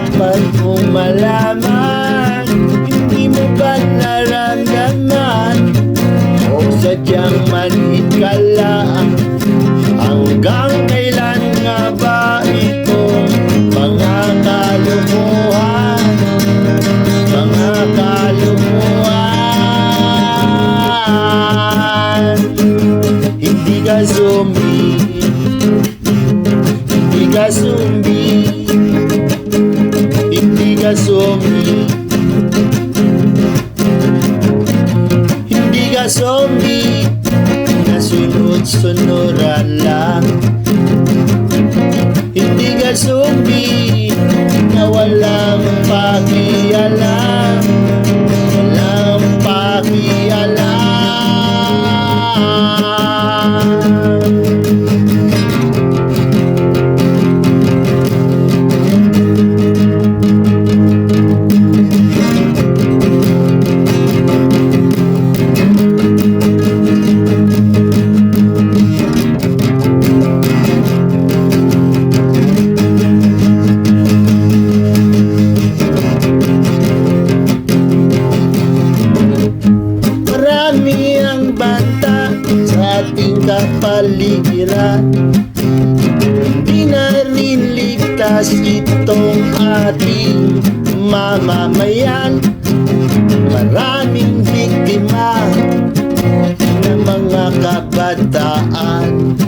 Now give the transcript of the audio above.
dapat mong malaman. Hindi mo ba naramdaman o sadyang manhid ka lang? Hanggang kailan nga ba itong mga kalumuhan? Mga kalumuhan. Hindi ka zombie, hindi ka zombie, hindi ka zombie, hindi ka zombie na sunod-sunuran lang. Hindi ka zombie na walang pakialam, walang pakialam. Sa ating kapaligiran, hindi na rin ligtas itong ating mamamayan. Maraming biktima ng mga kabataan.